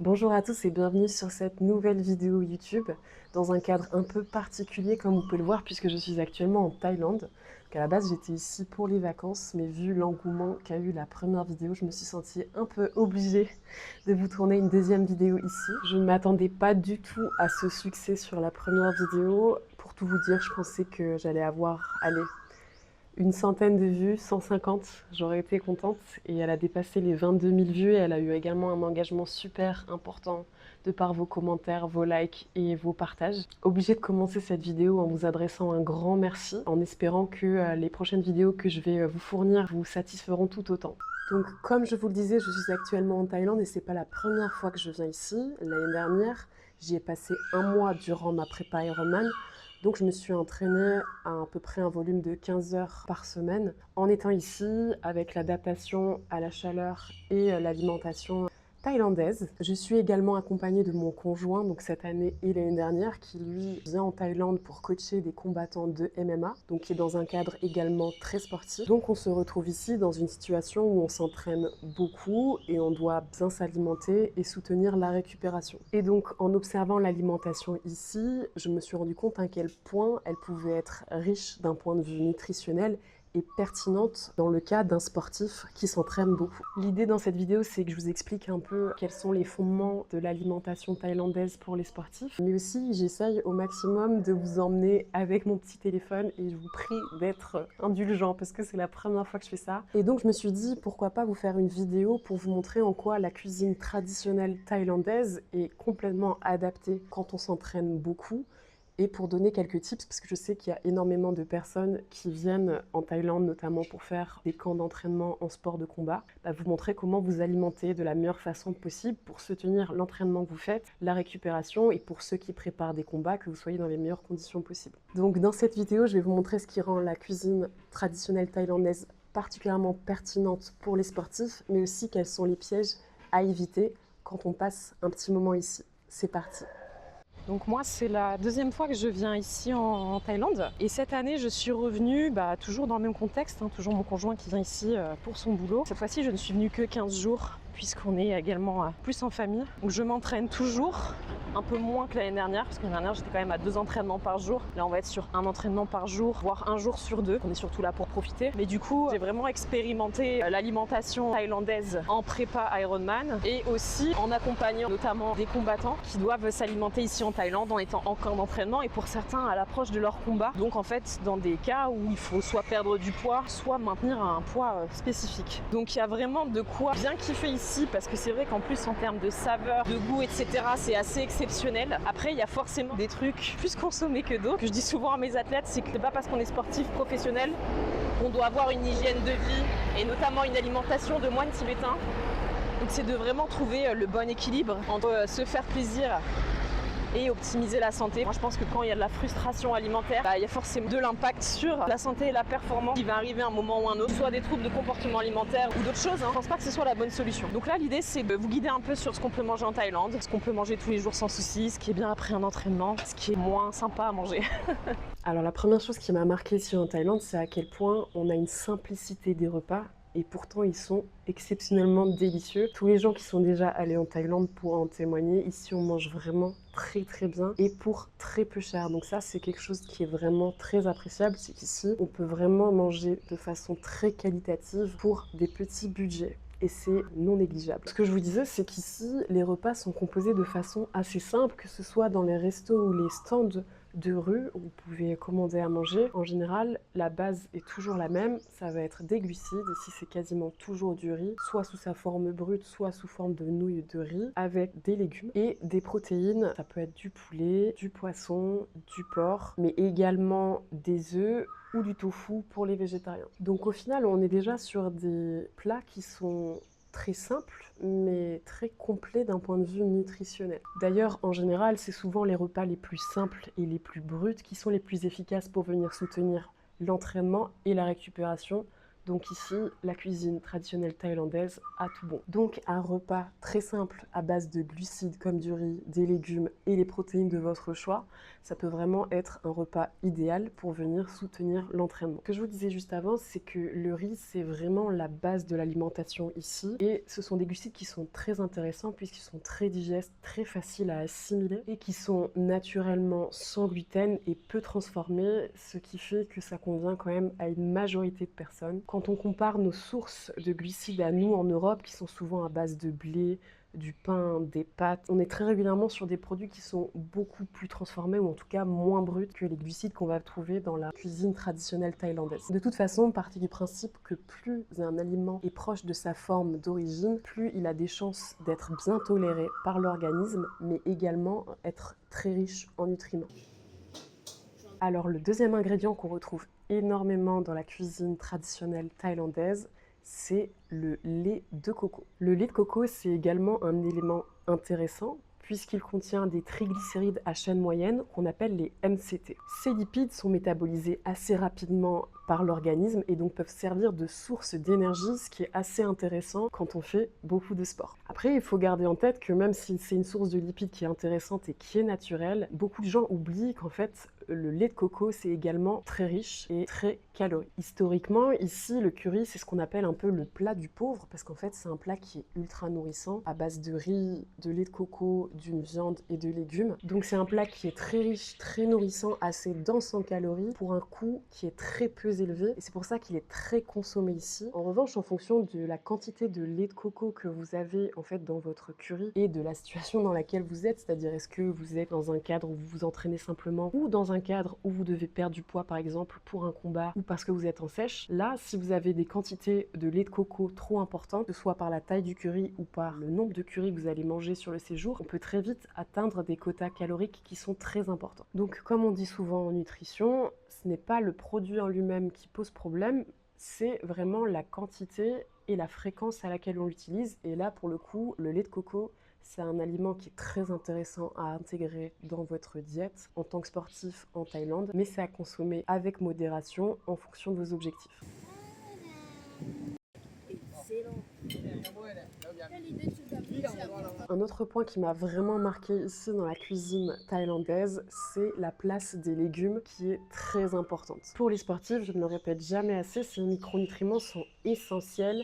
Bonjour à tous et bienvenue sur cette nouvelle vidéo YouTube dans un cadre un peu particulier comme vous pouvez le voir puisque je suis actuellement en Thaïlande. Donc à la base j'étais ici pour les vacances mais vu l'engouement qu'a eu la première vidéo, je me suis sentie un peu obligée de vous tourner une deuxième vidéo ici. Je ne m'attendais pas du tout à ce succès sur la première vidéo. Pour tout vous dire, je pensais que j'allais avoir, allez, une centaine de vues, 150, j'aurais été contente. Et elle a dépassé les 22 000 vues et elle a eu également un engagement super important de par vos commentaires, vos likes et vos partages. Obligée de commencer cette vidéo en vous adressant un grand merci, en espérant que les prochaines vidéos que je vais vous fournir vous satisferont tout autant. Donc comme je vous le disais, je suis actuellement en Thaïlande et c'est pas la première fois que je viens ici. L'année dernière, j'y ai passé un mois durant ma prépa Ironman. Donc je me suis entraînée à peu près un volume de 15 heures par semaine en étant ici avec l'adaptation à la chaleur et l'alimentation thaïlandaise. Je suis également accompagnée de mon conjoint, donc cette année et l'année dernière, qui lui vient en Thaïlande pour coacher des combattants de MMA, donc qui est dans un cadre également très sportif. Donc on se retrouve ici dans une situation où on s'entraîne beaucoup et on doit bien s'alimenter et soutenir la récupération. Et donc en observant l'alimentation ici, je me suis rendu compte à quel point elle pouvait être riche d'un point de vue nutritionnel et pertinente dans le cas d'un sportif qui s'entraîne beaucoup. L'idée dans cette vidéo, c'est que je vous explique un peu quels sont les fondements de l'alimentation thaïlandaise pour les sportifs, mais aussi j'essaye au maximum de vous emmener avec mon petit téléphone et je vous prie d'être indulgent parce que c'est la première fois que je fais ça. Et donc je me suis dit pourquoi pas vous faire une vidéo pour vous montrer en quoi la cuisine traditionnelle thaïlandaise est complètement adaptée quand on s'entraîne beaucoup, et pour donner quelques tips, parce que je sais qu'il y a énormément de personnes qui viennent en Thaïlande, notamment pour faire des camps d'entraînement en sport de combat, vous montrer comment vous alimenter de la meilleure façon possible pour soutenir l'entraînement que vous faites, la récupération, et pour ceux qui préparent des combats, que vous soyez dans les meilleures conditions possibles. Donc dans cette vidéo, je vais vous montrer ce qui rend la cuisine traditionnelle thaïlandaise particulièrement pertinente pour les sportifs, mais aussi quels sont les pièges à éviter quand on passe un petit moment ici. C'est parti! Donc moi, c'est la deuxième fois que je viens ici en Thaïlande. Et cette année, je suis revenue toujours dans le même contexte, toujours mon conjoint qui vient ici pour son boulot. Cette fois-ci, je ne suis venue que 15 jours puisqu'on est également plus en famille. Donc je m'entraîne toujours, un peu moins que l'année dernière, parce que l'année dernière, j'étais quand même à 2 entraînements par jour. Là, on va être sur un entraînement par jour, voire un jour sur 2. On est surtout là pour profiter. Mais du coup, j'ai vraiment expérimenté l'alimentation thaïlandaise en prépa Ironman et aussi en accompagnant notamment des combattants qui doivent s'alimenter ici en Thaïlande en étant en camp d'entraînement et pour certains à l'approche de leur combat. Donc en fait, dans des cas où il faut soit perdre du poids, soit maintenir un poids spécifique. Donc il y a vraiment de quoi bien kiffer ici parce que c'est vrai qu'en plus en termes de saveur, de goût, etc. c'est assez exceptionnel. Après, il y a forcément des trucs plus consommés que d'autres. Que je dis souvent à mes athlètes, c'est que c'est pas parce qu'on est sportif professionnel qu'on doit avoir une hygiène de vie et notamment une alimentation de moine tibétain. Donc c'est de vraiment trouver le bon équilibre entre se faire plaisir et optimiser la santé. Moi je pense que quand il y a de la frustration alimentaire, il y a forcément de l'impact sur la santé et la performance qui va arriver à un moment ou un autre, soit des troubles de comportement alimentaire ou d'autres choses. Je pense pas que ce soit la bonne solution. Donc là l'idée c'est de vous guider un peu sur ce qu'on peut manger en Thaïlande, ce qu'on peut manger tous les jours sans souci, ce qui est bien après un entraînement, ce qui est moins sympa à manger. Alors la première chose qui m'a marquée ici en Thaïlande, c'est à quel point on a une simplicité des repas. Et pourtant, ils sont exceptionnellement délicieux. Tous les gens qui sont déjà allés en Thaïlande pourront en témoigner. Ici, on mange vraiment très très bien et pour très peu cher. Donc ça, c'est quelque chose qui est vraiment très appréciable. C'est qu'ici, on peut vraiment manger de façon très qualitative pour des petits budgets. Et c'est non négligeable. Ce que je vous disais, c'est qu'ici, les repas sont composés de façon assez simple, que ce soit dans les restos ou les stands de rue où vous pouvez commander à manger. En général, la base est toujours la même, ça va être des glucides, ici c'est quasiment toujours du riz, soit sous sa forme brute, soit sous forme de nouilles de riz, avec des légumes et des protéines. Ça peut être du poulet, du poisson, du porc, mais également des œufs ou du tofu pour les végétariens. Donc au final, on est déjà sur des plats qui sont très simple, mais très complet d'un point de vue nutritionnel. D'ailleurs, en général, c'est souvent les repas les plus simples et les plus bruts qui sont les plus efficaces pour venir soutenir l'entraînement et la récupération Donc ici, la cuisine traditionnelle thaïlandaise a tout bon. Donc un repas très simple à base de glucides comme du riz, des légumes et les protéines de votre choix, ça peut vraiment être un repas idéal pour venir soutenir l'entraînement. Ce que je vous disais juste avant, c'est que le riz, c'est vraiment la base de l'alimentation ici. Et ce sont des glucides qui sont très intéressants puisqu'ils sont très digestes, très faciles à assimiler et qui sont naturellement sans gluten et peu transformés, ce qui fait que ça convient quand même à une majorité de personnes. Quand on compare nos sources de glucides à nous en Europe, qui sont souvent à base de blé, du pain, des pâtes. On est très régulièrement sur des produits qui sont beaucoup plus transformés ou en tout cas moins bruts que les glucides qu'on va trouver dans la cuisine traditionnelle thaïlandaise. De toute façon, partez du principe que plus un aliment est proche de sa forme d'origine, plus il a des chances d'être bien toléré par l'organisme, mais également être très riche en nutriments. Alors le deuxième ingrédient qu'on retrouve énormément dans la cuisine traditionnelle thaïlandaise, c'est le lait de coco. Le lait de coco, c'est également un élément intéressant puisqu'il contient des triglycérides à chaîne moyenne qu'on appelle les MCT. Ces lipides sont métabolisés assez rapidement par l'organisme et donc peuvent servir de source d'énergie, ce qui est assez intéressant quand on fait beaucoup de sport. Après, il faut garder en tête que même si c'est une source de lipides qui est intéressante et qui est naturelle, beaucoup de gens oublient qu'en fait, le lait de coco, c'est également très riche et très calorique. Historiquement, ici, le curry, c'est ce qu'on appelle un peu le plat du pauvre, parce qu'en fait, c'est un plat qui est ultra nourrissant, à base de riz, de lait de coco, d'une viande et de légumes. Donc c'est un plat qui est très riche, très nourrissant, assez dense en calories, pour un coût qui est très peu élevé, et c'est pour ça qu'il est très consommé ici. En revanche, en fonction de la quantité de lait de coco que vous avez en fait dans votre curry, et de la situation dans laquelle vous êtes, c'est-à-dire est-ce que vous êtes dans un cadre où vous vous entraînez simplement, ou dans un cadre où vous devez perdre du poids par exemple pour un combat ou parce que vous êtes en sèche. Là, si vous avez des quantités de lait de coco trop importantes, que ce soit par la taille du curry ou par le nombre de curry que vous allez manger sur le séjour, on peut très vite atteindre des quotas caloriques qui sont très importants. Donc comme on dit souvent en nutrition, ce n'est pas le produit en lui-même qui pose problème, c'est vraiment la quantité et la fréquence à laquelle on l'utilise. Et là, pour le coup, le lait de coco, c'est un aliment qui est très intéressant à intégrer dans votre diète en tant que sportif en Thaïlande, mais c'est à consommer avec modération en fonction de vos objectifs. Un autre point qui m'a vraiment marqué ici dans la cuisine thaïlandaise, c'est la place des légumes qui est très importante. Pour les sportifs, je ne le répète jamais assez, ces micronutriments sont essentiels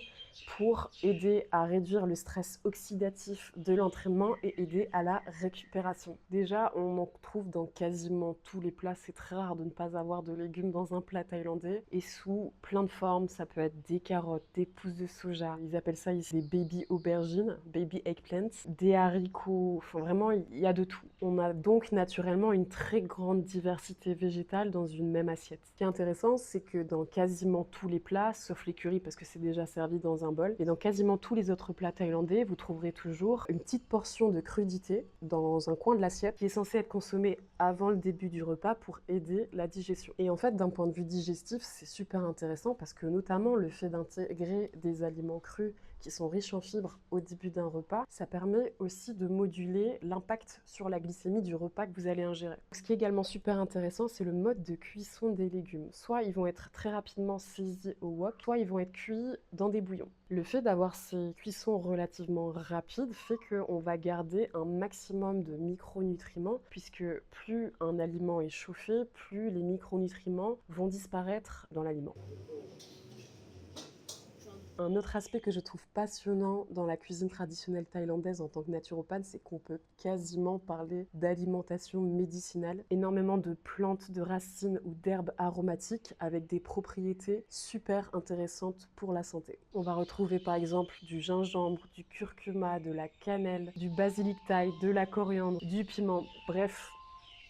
pour aider à réduire le stress oxydatif de l'entraînement et aider à la récupération. Déjà, on en trouve dans quasiment tous les plats. C'est très rare de ne pas avoir de légumes dans un plat thaïlandais et sous plein de formes. Ça peut être des carottes, des pousses de soja. Ils appellent ça ici des baby aubergines, baby eggplants, des haricots. Enfin, vraiment, il y a de tout. On a donc naturellement une très grande diversité végétale dans une même assiette. Ce qui est intéressant, c'est que dans quasiment tous les plats, sauf les currys parce que c'est déjà servi dans un bol, et dans quasiment tous les autres plats thaïlandais, vous trouverez toujours une petite portion de crudité dans un coin de l'assiette qui est censée être consommée avant le début du repas pour aider la digestion. Et en fait, d'un point de vue digestif, c'est super intéressant parce que notamment le fait d'intégrer des aliments crus qui sont riches en fibres au début d'un repas, ça permet aussi de moduler l'impact sur la glycémie du repas que vous allez ingérer. Ce qui est également super intéressant, c'est le mode de cuisson des légumes. Soit ils vont être très rapidement saisis au wok, soit ils vont être cuits dans des bouillons. Le fait d'avoir ces cuissons relativement rapides fait qu'on va garder un maximum de micronutriments, puisque plus un aliment est chauffé, plus les micronutriments vont disparaître dans l'aliment. Un autre aspect que je trouve passionnant dans la cuisine traditionnelle thaïlandaise en tant que naturopathe, c'est qu'on peut quasiment parler d'alimentation médicinale. Énormément de plantes, de racines ou d'herbes aromatiques avec des propriétés super intéressantes pour la santé. On va retrouver par exemple du gingembre, du curcuma, de la cannelle, du basilic thaï, de la coriandre, du piment, bref,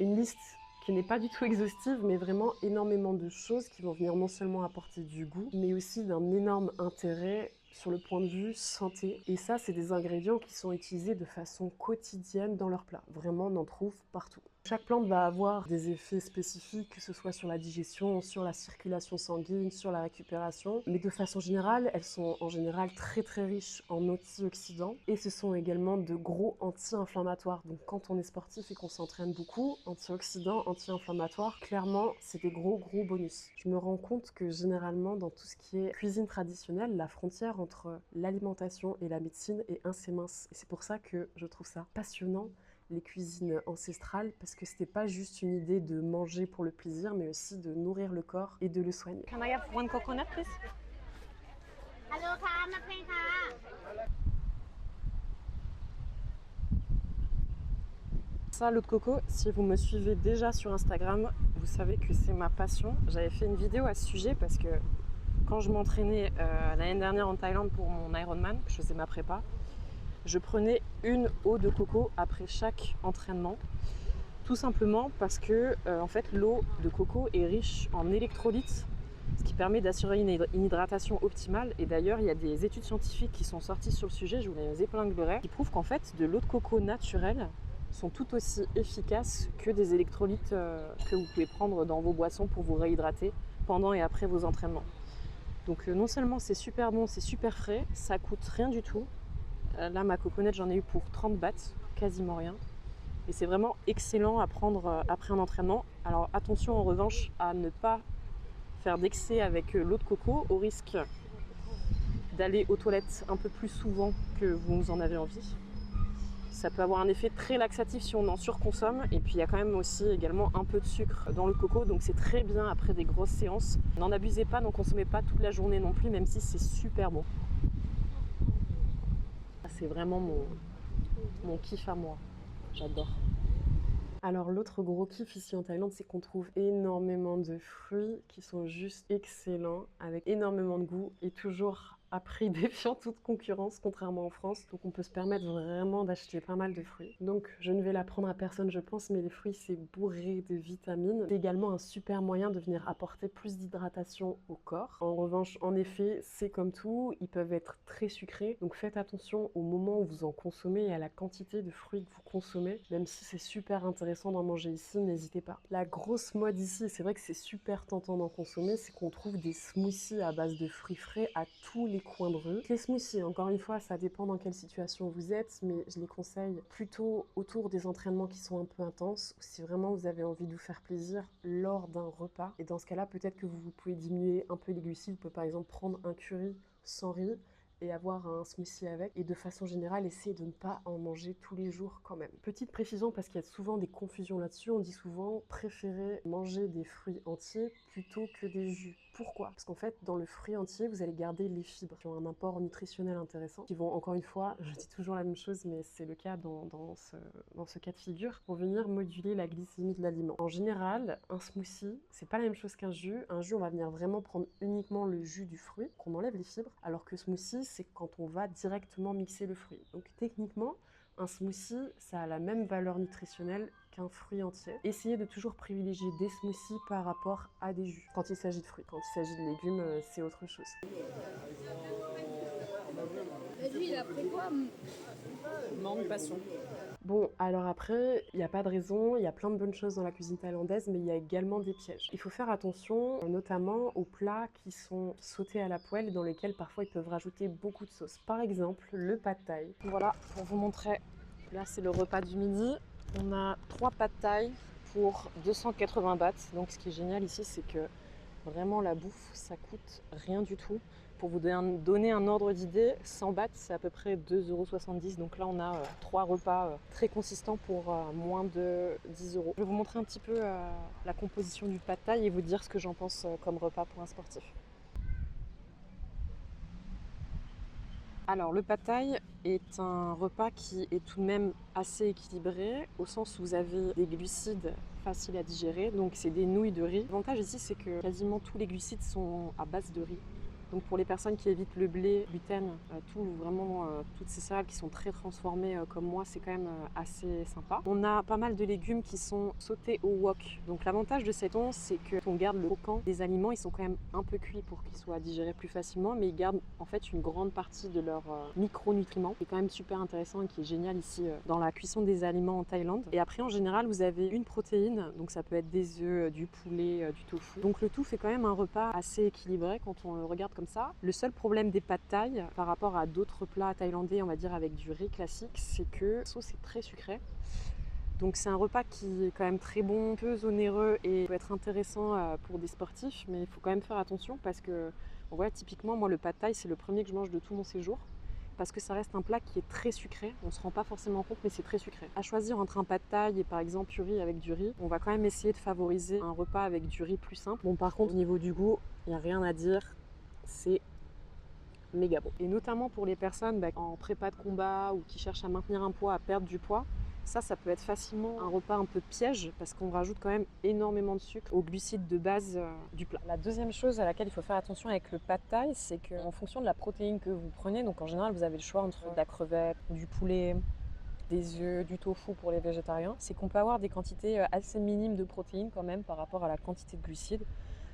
une liste qui n'est pas du tout exhaustive, mais vraiment énormément de choses qui vont venir non seulement apporter du goût, mais aussi d'un énorme intérêt sur le point de vue santé. Et ça, c'est des ingrédients qui sont utilisés de façon quotidienne dans leurs plats. Vraiment, on en trouve partout. Chaque plante va avoir des effets spécifiques, que ce soit sur la digestion, sur la circulation sanguine, sur la récupération. Mais de façon générale, elles sont en général très très riches en antioxydants. Et ce sont également de gros anti-inflammatoires. Donc quand on est sportif et qu'on s'entraîne beaucoup, antioxydants, anti-inflammatoires, clairement, c'est des gros bonus. Je me rends compte que généralement, dans tout ce qui est cuisine traditionnelle, la frontière entre l'alimentation et la médecine est assez mince. Et c'est pour ça que je trouve ça passionnant, les cuisines ancestrales, parce que c'était pas juste une idée de manger pour le plaisir, mais aussi de nourrir le corps et de le soigner. Can I have one coconut, please? Ça, l'eau de coco, si vous me suivez déjà sur Instagram, vous savez que c'est ma passion. J'avais fait une vidéo à ce sujet parce que quand je m'entraînais l'année dernière en Thaïlande pour mon Ironman, je faisais ma prépa, je prenais une eau de coco après chaque entraînement. Tout simplement parce que en fait, l'eau de coco est riche en électrolytes, ce qui permet d'assurer une hydratation optimale. Et d'ailleurs, il y a des études scientifiques qui sont sorties sur le sujet, je vous les épinglerai, qui prouvent qu'en fait, de l'eau de coco naturelle sont tout aussi efficaces que des électrolytes que vous pouvez prendre dans vos boissons pour vous réhydrater pendant et après vos entraînements. Donc non seulement c'est super bon, c'est super frais, ça coûte rien du tout. Là, ma coconut, j'en ai eu pour 30 bahts, quasiment rien. Et c'est vraiment excellent à prendre après un entraînement. Alors attention en revanche à ne pas faire d'excès avec l'eau de coco, au risque d'aller aux toilettes un peu plus souvent que vous en avez envie. Ça peut avoir un effet très laxatif si on en surconsomme. Et puis il y a quand même aussi également un peu de sucre dans le coco, donc c'est très bien après des grosses séances. N'en abusez pas, n'en consommez pas toute la journée non plus, même si c'est super bon. C'est vraiment mon kiff à moi. J'adore. Alors l'autre gros kiff ici en Thaïlande, c'est qu'on trouve énormément de fruits qui sont juste excellents, avec énormément de goût et toujours à prix défiant toute concurrence, contrairement en France. Donc on peut se permettre vraiment d'acheter pas mal de fruits. Donc je ne vais l'apprendre à personne je pense, mais les fruits c'est bourré de vitamines. C'est également un super moyen de venir apporter plus d'hydratation au corps. En revanche, en effet, c'est comme tout, ils peuvent être très sucrés. Donc faites attention au moment où vous en consommez et à la quantité de fruits que vous consommez. Même si c'est super intéressant d'en manger ici, n'hésitez pas. La grosse mode ici, c'est vrai que c'est super tentant d'en consommer, c'est qu'on trouve des smoothies à base de fruits frais à tous les coins de rue. Les smoothies, encore une fois, ça dépend dans quelle situation vous êtes, mais je les conseille plutôt autour des entraînements qui sont un peu intenses, ou si vraiment vous avez envie de vous faire plaisir lors d'un repas. Et dans ce cas-là, peut-être que vous pouvez diminuer un peu les glucides, vous pouvez par exemple prendre un curry sans riz, et avoir un smoothie avec. Et de façon générale, essayez de ne pas en manger tous les jours quand même. Petite précision, parce qu'il y a souvent des confusions là-dessus, on dit souvent préférer manger des fruits entiers plutôt que des jus. Pourquoi? Parce qu'en fait, dans le fruit entier, vous allez garder les fibres qui ont un apport nutritionnel intéressant, qui vont, encore une fois, je dis toujours la même chose, mais c'est le cas dans ce cas de figure, pour venir moduler la glycémie de l'aliment. En général, un smoothie, c'est pas la même chose qu'un jus. Un jus, on va venir vraiment prendre uniquement le jus du fruit, qu'on enlève les fibres, alors que smoothie, c'est quand on va directement mixer le fruit. Donc techniquement, un smoothie, ça a la même valeur nutritionnelle qu'un fruit entier. Essayez de toujours privilégier des smoothies par rapport à des jus. Quand il s'agit de fruits, quand il s'agit de légumes, c'est autre chose. Lui, il a pris quoi? Manque, passion. Bon, alors après, il n'y a pas de raison, il y a plein de bonnes choses dans la cuisine thaïlandaise, mais il y a également des pièges. Il faut faire attention, notamment aux plats qui sont sautés à la poêle et dans lesquels parfois ils peuvent rajouter beaucoup de sauce. Par exemple, le pad thai. Voilà, pour vous montrer, là c'est le repas du midi. On a 3 pad thai pour 280 bahts. Donc ce qui est génial ici, c'est que vraiment la bouffe, ça coûte rien du tout. Pour vous donner un ordre d'idée, 100 bahts, c'est à peu près 2,70 €. Donc là, on a 3 repas très consistants pour moins de 10 €. Je vais vous montrer un petit peu la composition du pad thai et vous dire ce que j'en pense comme repas pour un sportif. Alors, le pad thai est un repas qui est tout de même assez équilibré, au sens où vous avez des glucides faciles à digérer, donc c'est des nouilles de riz. L'avantage ici, c'est que quasiment tous les glucides sont à base de riz. Donc pour les personnes qui évitent le blé, le gluten, toutes ces céréales qui sont très transformées comme moi, c'est quand même assez sympa. On a pas mal de légumes qui sont sautés au wok. Donc l'avantage de cet thon, c'est que on garde le croquant des aliments, ils sont quand même un peu cuits pour qu'ils soient digérés plus facilement, mais ils gardent en fait une grande partie de leurs micronutriments, qui est quand même super intéressant et qui est génial ici dans la cuisson des aliments en Thaïlande. Et après en général, vous avez une protéine, donc ça peut être des œufs, du poulet, du tofu. Donc le tout fait quand même un repas assez équilibré quand on le regarde comme ça. Le seul problème des pad thaï par rapport à d'autres plats thaïlandais, on va dire avec du riz classique, c'est que la sauce est très sucrée. Donc c'est un repas qui est quand même très bon, peu onéreux et peut être intéressant pour des sportifs, mais il faut quand même faire attention parce que, voilà, typiquement moi le pad thaï c'est le premier que je mange de tout mon séjour. Parce que ça reste un plat qui est très sucré, on ne se rend pas forcément compte mais c'est très sucré. À choisir entre un pad thaï et par exemple du riz avec du riz, on va quand même essayer de favoriser un repas avec du riz plus simple. Bon par contre au niveau du goût, il n'y a rien à dire, c'est méga bon. Et notamment pour les personnes en prépa de combat ou qui cherchent à maintenir un poids, à perdre du poids, ça peut être facilement un repas un peu piège parce qu'on rajoute quand même énormément de sucre aux glucides de base du plat. La deuxième chose à laquelle il faut faire attention avec le pad thaï, c'est qu'en fonction de la protéine que vous prenez, donc en général vous avez le choix entre de la crevette, du poulet, des œufs, du tofu pour les végétariens, c'est qu'on peut avoir des quantités assez minimes de protéines quand même par rapport à la quantité de glucides.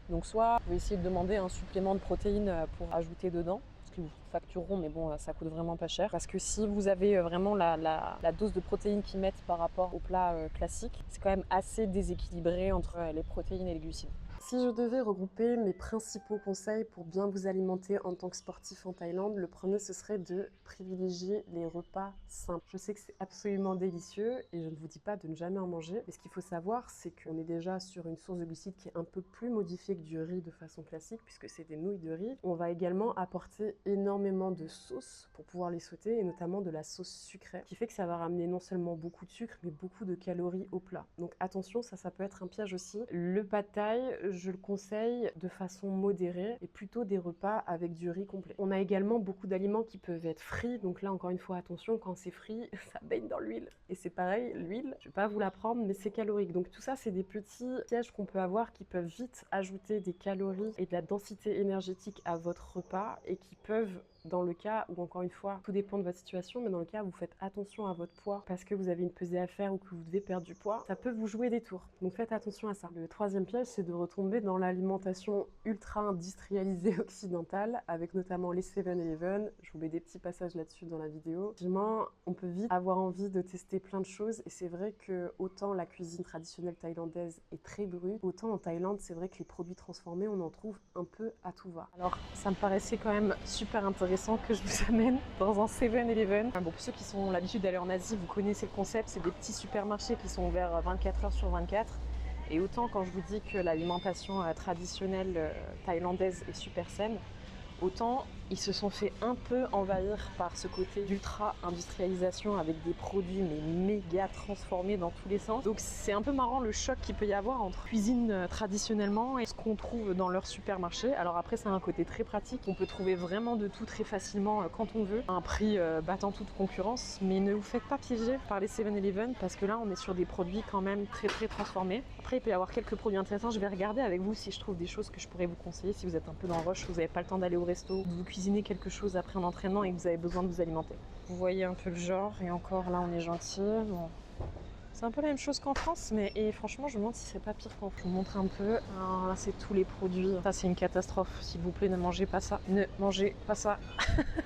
Donc soit vous pouvez essayer de demander un supplément de protéines pour ajouter dedans, qui vous factureront, mais bon, ça coûte vraiment pas cher. Parce que si vous avez vraiment la dose de protéines qu'ils mettent par rapport au plat classique, c'est quand même assez déséquilibré entre les protéines et les glucides. Si je devais regrouper mes principaux conseils pour bien vous alimenter en tant que sportif en Thaïlande, le premier ce serait de privilégier les repas simples. Je sais que c'est absolument délicieux et je ne vous dis pas de ne jamais en manger, mais ce qu'il faut savoir c'est qu'on est déjà sur une source de glucides qui est un peu plus modifiée que du riz de façon classique puisque c'est des nouilles de riz. On va également apporter énormément de sauce pour pouvoir les sauter et notamment de la sauce sucrée qui fait que ça va ramener non seulement beaucoup de sucre mais beaucoup de calories au plat. Donc attention, ça peut être un piège aussi. Le pad thaï, je le conseille de façon modérée et plutôt des repas avec du riz complet. On a également beaucoup d'aliments qui peuvent être frits, donc là encore une fois attention, quand c'est frit, ça baigne dans l'huile. Et c'est pareil, l'huile, je vais pas vous la prendre, mais c'est calorique. Donc tout ça, c'est des petits pièges qu'on peut avoir qui peuvent vite ajouter des calories et de la densité énergétique à votre repas et qui peuvent, dans le cas où, encore une fois, tout dépend de votre situation, mais dans le cas où vous faites attention à votre poids parce que vous avez une pesée à faire ou que vous devez perdre du poids, ça peut vous jouer des tours. Donc faites attention à ça. Le troisième piège, c'est de retomber dans l'alimentation ultra industrialisée occidentale, avec notamment les 7-Eleven. Je vous mets des petits passages là-dessus dans la vidéo. Effectivement, on peut vite avoir envie de tester plein de choses, et c'est vrai que autant la cuisine traditionnelle thaïlandaise est très brute, autant en Thaïlande, c'est vrai que les produits transformés, on en trouve un peu à tout va. Alors, ça me paraissait quand même super intéressant que je vous amène dans un 7-Eleven. Bon, pour ceux qui ont l'habitude d'aller en Asie, vous connaissez le concept, c'est des petits supermarchés qui sont ouverts 24 heures sur 24. Et autant quand je vous dis que l'alimentation traditionnelle thaïlandaise est super saine, autant ils se sont fait un peu envahir par ce côté d'ultra-industrialisation avec des produits mais méga transformés dans tous les sens. Donc c'est un peu marrant le choc qu'il peut y avoir entre cuisine traditionnellement et ce qu'on trouve dans leur supermarché. Alors après ça a un côté très pratique, on peut trouver vraiment de tout très facilement quand on veut, à un prix battant toute concurrence, mais ne vous faites pas piéger par les 7-Eleven parce que là on est sur des produits quand même très transformés. Après il peut y avoir quelques produits intéressants, je vais regarder avec vous si je trouve des choses que je pourrais vous conseiller si vous êtes un peu dans le rush, vous n'avez pas le temps d'aller au resto, vous cuisinez quelque chose après un entraînement et que vous avez besoin de vous alimenter. Vous voyez un peu le genre, et encore là on est gentil. Bon. C'est un peu la même chose qu'en France, mais franchement, je me demande si c'est pas pire qu'en France. Je vous montre un peu. Alors là, c'est tous les produits. Ça, c'est une catastrophe. S'il vous plaît, ne mangez pas ça. Ne mangez pas ça.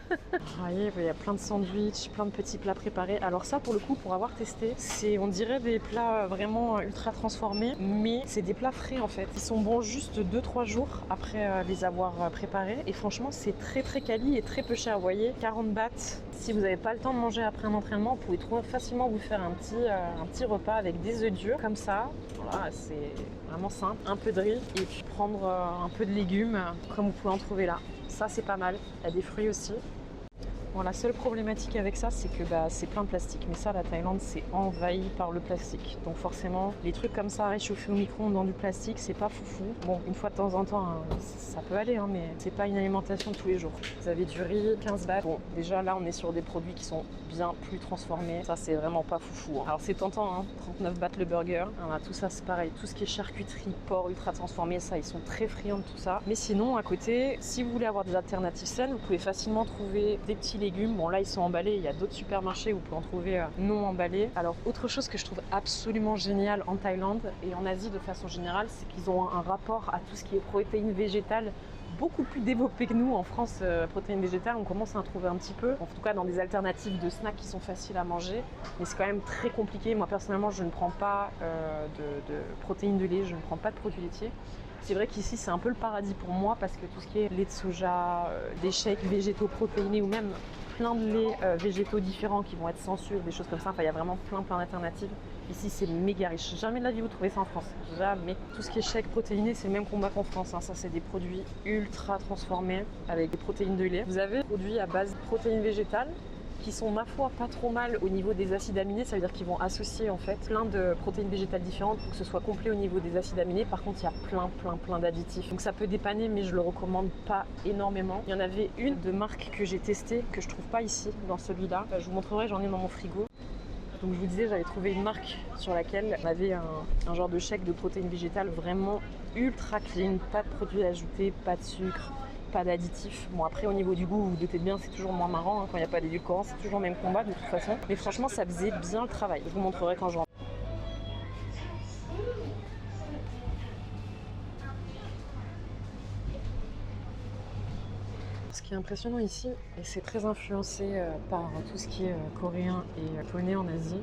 Vous voyez, il y a plein de sandwichs, plein de petits plats préparés. Alors ça, pour le coup, pour avoir testé, on dirait des plats vraiment ultra transformés, mais c'est des plats frais en fait. Ils sont bons juste 2-3 jours après les avoir préparés. Et franchement, c'est très quali et très peu cher. Vous voyez, 40 bahts. Si vous n'avez pas le temps de manger après un entraînement, vous pouvez facilement vous faire un petit repas avec des œufs durs comme ça. Voilà, c'est vraiment simple. Un peu de riz et puis prendre un peu de légumes comme vous pouvez en trouver là. Ça, c'est pas mal. Il y a des fruits aussi. Bon, la seule problématique avec ça, c'est que c'est plein de plastique. Mais ça, la Thaïlande, c'est envahi par le plastique. Donc forcément, les trucs comme ça, réchauffés au micro-ondes dans du plastique, c'est pas foufou. Bon, une fois de temps en temps, hein, ça peut aller, hein, mais c'est pas une alimentation de tous les jours. Vous avez du riz, 15 bahts. Bon, déjà là, on est sur des produits qui sont bien plus transformés. Ça, c'est vraiment pas foufou. Hein. Alors c'est tentant, hein, 39 bahts le burger. Alors, tout ça, c'est pareil. Tout ce qui est charcuterie, porc ultra transformé, ça, ils sont très friands de tout ça. Mais sinon, à côté, si vous voulez avoir des alternatives saines, vous pouvez facilement trouver des petits légumes. Bon, là, ils sont emballés. Il y a d'autres supermarchés où vous pouvez en trouver non emballés. Alors, autre chose que je trouve absolument génial en Thaïlande et en Asie de façon générale, c'est qu'ils ont un rapport à tout ce qui est protéines végétales beaucoup plus développé que nous. En France, protéines végétales, on commence à en trouver un petit peu. En tout cas, dans des alternatives de snacks qui sont faciles à manger. Mais c'est quand même très compliqué. Moi, personnellement, je ne prends pas de protéines de lait. Je ne prends pas de produits laitiers. C'est vrai qu'ici, c'est un peu le paradis pour moi parce que tout ce qui est lait de soja, des shakes végétaux protéinés ou même plein de laits végétaux différents qui vont être sans sucre, des choses comme ça. Enfin, il y a vraiment plein d'alternatives. Ici, c'est méga riche. Jamais de la vie vous trouvez ça en France. Jamais. Tout ce qui est shake protéiné, c'est le même combat qu'en France. Hein. Ça, c'est des produits ultra transformés avec des protéines de lait. Vous avez des produits à base de protéines végétales qui sont, ma foi, pas trop mal au niveau des acides aminés. Ça veut dire qu'ils vont associer en fait plein de protéines végétales différentes pour que ce soit complet au niveau des acides aminés. Par contre, il y a plein d'additifs. Donc ça peut dépanner, mais je le recommande pas énormément. Il y en avait une de marque que j'ai testée, que je trouve pas ici, dans celui-là. Je vous montrerai, j'en ai dans mon frigo. Donc je vous disais, j'avais trouvé une marque sur laquelle on avait un genre de shake de protéines végétales vraiment ultra clean, pas de produits ajoutés, pas de sucre, pas d'additifs. Bon, après au niveau du goût, vous vous doutez bien, c'est toujours moins marrant hein, quand il n'y a pas d'édulcorants, c'est toujours le même combat de toute façon. Mais franchement, ça faisait bien le travail. Je vous montrerai quand je rentre. Ce qui est impressionnant ici, et c'est très influencé par tout ce qui est coréen et japonais en Asie,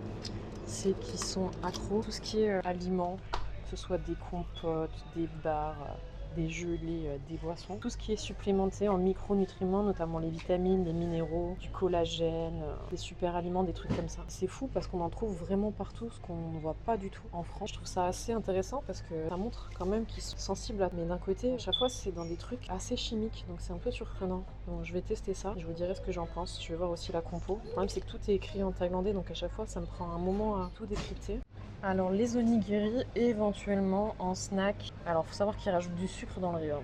c'est qu'ils sont accros. Tout ce qui est aliments, que ce soit des compotes, des bars, des gelées, des boissons. Tout ce qui est supplémenté en micronutriments, notamment les vitamines, les minéraux, du collagène, des super aliments, des trucs comme ça. C'est fou parce qu'on en trouve vraiment partout, ce qu'on ne voit pas du tout en France. Je trouve ça assez intéressant parce que ça montre quand même qu'ils sont sensibles à... Mais d'un côté, à chaque fois, c'est dans des trucs assez chimiques, donc c'est un peu surprenant. Donc je vais tester ça, je vous dirai ce que j'en pense. Je vais voir aussi la compo. Le problème, c'est que tout est écrit en thaïlandais, donc à chaque fois, ça me prend un moment à tout décrypter. Alors les onigiri éventuellement en snack. Alors faut savoir qu'ils rajoutent du sucre dans le riz, hein.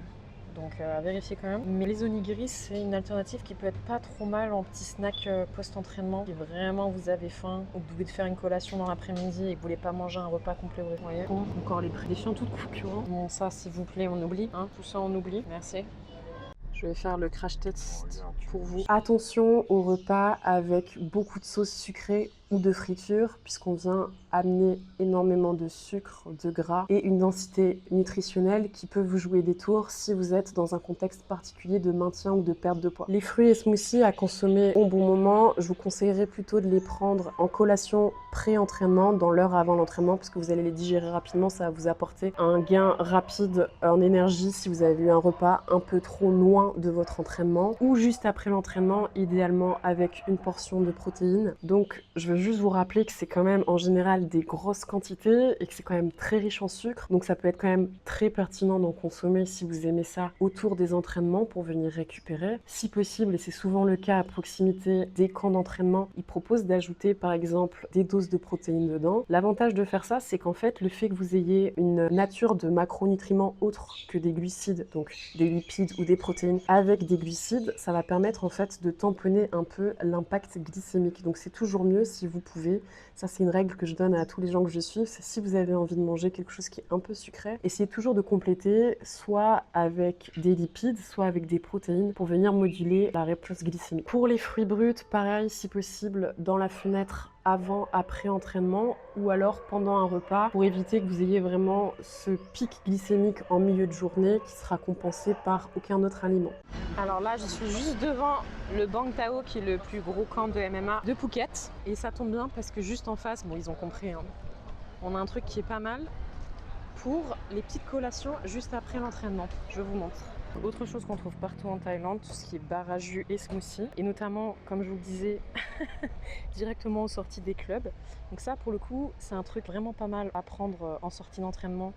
Donc à vérifier quand même. Mais les onigiri, c'est une alternative qui peut être pas trop mal en petit snack post-entraînement. Si vraiment vous avez faim ou que vous voulez faire une collation dans l'après-midi et que vous voulez pas manger un repas complet au resto. Vous voyez, encore les prix défiant toutes coupures. Bon, ça s'il vous plaît, on oublie, hein. Tout ça on oublie. Merci. Je vais faire le crash test pour vous. Attention au repas avec beaucoup de sauce sucrée ou de friture, puisqu'on vient amener énormément de sucre, de gras et une densité nutritionnelle qui peut vous jouer des tours si vous êtes dans un contexte particulier de maintien ou de perte de poids. Les fruits et smoothies à consommer au bon moment, je vous conseillerais plutôt de les prendre en collation pré-entraînement, dans l'heure avant l'entraînement, parce que vous allez les digérer rapidement, ça va vous apporter un gain rapide en énergie si vous avez eu un repas un peu trop loin de votre entraînement, ou juste après l'entraînement, idéalement avec une portion de protéines. Donc je veux juste vous rappeler que c'est quand même en général des grosses quantités et que c'est quand même très riche en sucre, donc ça peut être quand même très pertinent d'en consommer si vous aimez ça autour des entraînements pour venir récupérer. Si possible, et c'est souvent le cas à proximité des camps d'entraînement, ils proposent d'ajouter par exemple des doses de protéines dedans. L'avantage de faire ça, c'est qu'en fait le fait que vous ayez une nature de macronutriments autres que des glucides, donc des lipides ou des protéines avec des glucides, ça va permettre en fait de tamponner un peu l'impact glycémique. Donc c'est toujours mieux si vous pouvez, ça c'est une règle que je donne à tous les gens que je suis, c'est si vous avez envie de manger quelque chose qui est un peu sucré, essayez toujours de compléter soit avec des lipides, soit avec des protéines pour venir moduler la réponse glycémique. Pour les fruits bruts, pareil, si possible, dans la fenêtre avant, après entraînement ou alors pendant un repas pour éviter que vous ayez vraiment ce pic glycémique en milieu de journée qui sera compensé par aucun autre aliment. Alors là, je suis juste devant le Bang Tao qui est le plus gros camp de MMA de Phuket. Et ça tombe bien parce que juste en face, bon ils ont compris, hein, on a un truc qui est pas mal pour les petites collations juste après l'entraînement. Je vous montre. Autre chose qu'on trouve partout en Thaïlande, tout ce qui est bar à jus et smoothie. Et notamment, comme je vous le disais, directement aux sorties des clubs. Donc ça, pour le coup, c'est un truc vraiment pas mal à prendre en sortie d'entraînement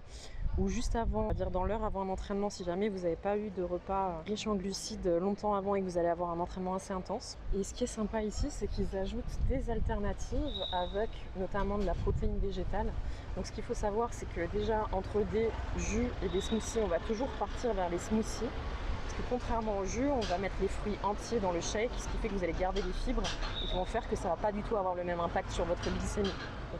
ou juste avant, on va dire dans l'heure avant un entraînement, si jamais vous n'avez pas eu de repas riche en glucides longtemps avant et que vous allez avoir un entraînement assez intense. Et ce qui est sympa ici, c'est qu'ils ajoutent des alternatives avec notamment de la protéine végétale. Donc ce qu'il faut savoir, c'est que déjà entre des jus et des smoothies, on va toujours partir vers les smoothies. Parce que contrairement au jus, on va mettre les fruits entiers dans le shake, ce qui fait que vous allez garder les fibres et qui vont faire que ça ne va pas du tout avoir le même impact sur votre glycémie.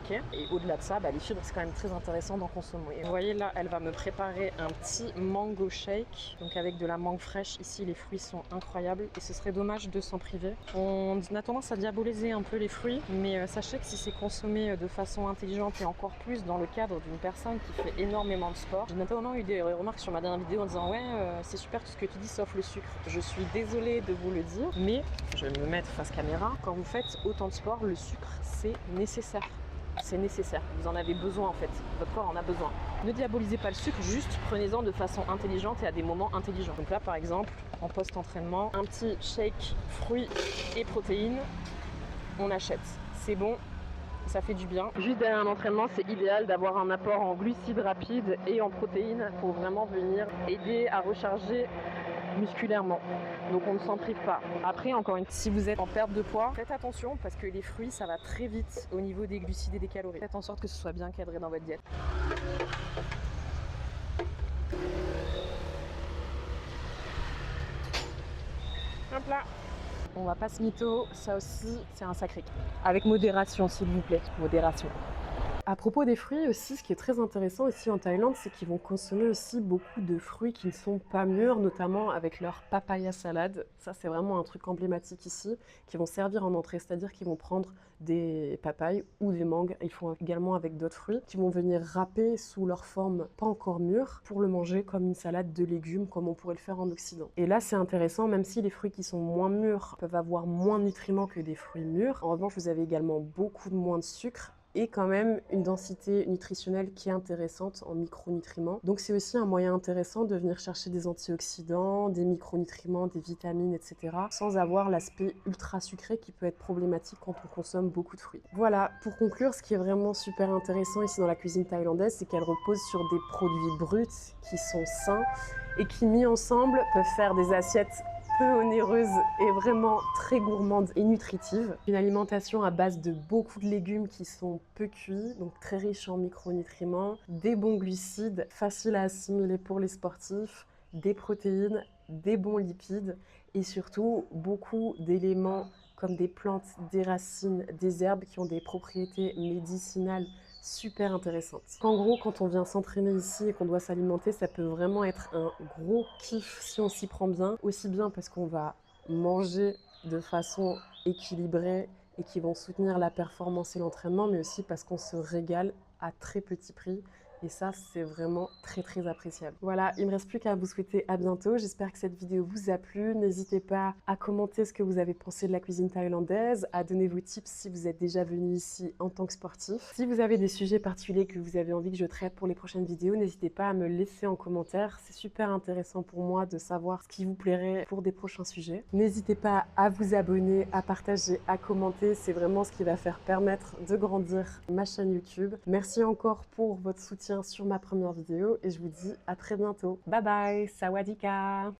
Okay. Et au-delà de ça, les fibres, c'est quand même très intéressant d'en consommer. Vous voyez là, elle va me préparer un petit mango shake, donc avec de la mangue fraîche. Ici, les fruits sont incroyables et ce serait dommage de s'en priver. On a tendance à diaboliser un peu les fruits, mais sachez que si c'est consommé de façon intelligente et encore plus dans le cadre d'une personne qui fait énormément de sport. J'ai notamment eu des remarques sur ma dernière vidéo en disant ouais, c'est super tout ce que tu dis sauf le sucre. Je suis désolée de vous le dire, mais je vais me mettre face caméra. Quand vous faites autant de sport, le sucre, c'est nécessaire. C'est nécessaire, vous en avez besoin en fait, votre corps en a besoin. Ne diabolisez pas le sucre, juste prenez-en de façon intelligente et à des moments intelligents. Donc là par exemple, en post-entraînement, un petit shake fruits et protéines, on achète. C'est bon, ça fait du bien. Juste derrière un entraînement, c'est idéal d'avoir un apport en glucides rapides et en protéines pour vraiment venir aider à recharger musculairement. Donc on ne s'en prive pas. Après, encore une fois, si vous êtes en perte de poids, faites attention parce que les fruits, ça va très vite au niveau des glucides et des calories. Faites en sorte que ce soit bien cadré dans votre diète. Hop là. On va pas se mytho, ça aussi, c'est un sacré. Avec modération, s'il vous plaît. Modération. À propos des fruits aussi, ce qui est très intéressant ici en Thaïlande, c'est qu'ils vont consommer aussi beaucoup de fruits qui ne sont pas mûrs, notamment avec leur papaya salade. Ça, c'est vraiment un truc emblématique ici, qui vont servir en entrée, c'est-à-dire qu'ils vont prendre des papayes ou des mangues. Ils font également avec d'autres fruits, qui vont venir râper sous leur forme pas encore mûre pour le manger comme une salade de légumes, comme on pourrait le faire en Occident. Et là, c'est intéressant, même si les fruits qui sont moins mûrs peuvent avoir moins de nutriments que des fruits mûrs. En revanche, vous avez également beaucoup moins de sucre et quand même une densité nutritionnelle qui est intéressante en micronutriments. Donc c'est aussi un moyen intéressant de venir chercher des antioxydants, des micronutriments, des vitamines, etc. sans avoir l'aspect ultra sucré qui peut être problématique quand on consomme beaucoup de fruits. Voilà, pour conclure, ce qui est vraiment super intéressant ici dans la cuisine thaïlandaise, c'est qu'elle repose sur des produits bruts qui sont sains et qui mis ensemble peuvent faire des assiettes peu onéreuses et vraiment très gourmandes et nutritives. Une alimentation à base de beaucoup de légumes qui sont peu cuits, donc très riches en micronutriments, des bons glucides, faciles à assimiler pour les sportifs, des protéines, des bons lipides et surtout beaucoup d'éléments comme des plantes, des racines, des herbes qui ont des propriétés médicinales super intéressantes. En gros, quand on vient s'entraîner ici et qu'on doit s'alimenter, ça peut vraiment être un gros kiff si on s'y prend bien. Aussi bien parce qu'on va manger de façon équilibrée et qui vont soutenir la performance et l'entraînement, mais aussi parce qu'on se régale à très petit prix. Et ça, c'est vraiment très très appréciable. Voilà, il ne me reste plus qu'à vous souhaiter à bientôt. J'espère que cette vidéo vous a plu. N'hésitez pas à commenter ce que vous avez pensé de la cuisine thaïlandaise, à donner vos tips si vous êtes déjà venu ici en tant que sportif. Si vous avez des sujets particuliers que vous avez envie que je traite pour les prochaines vidéos, n'hésitez pas à me le laisser en commentaire. C'est super intéressant pour moi de savoir ce qui vous plairait pour des prochains sujets. N'hésitez pas à vous abonner, à partager, à commenter. C'est vraiment ce qui va faire permettre de grandir ma chaîne YouTube. Merci encore pour votre soutien sur ma première vidéo et je vous dis à très bientôt. Bye bye, sawadika!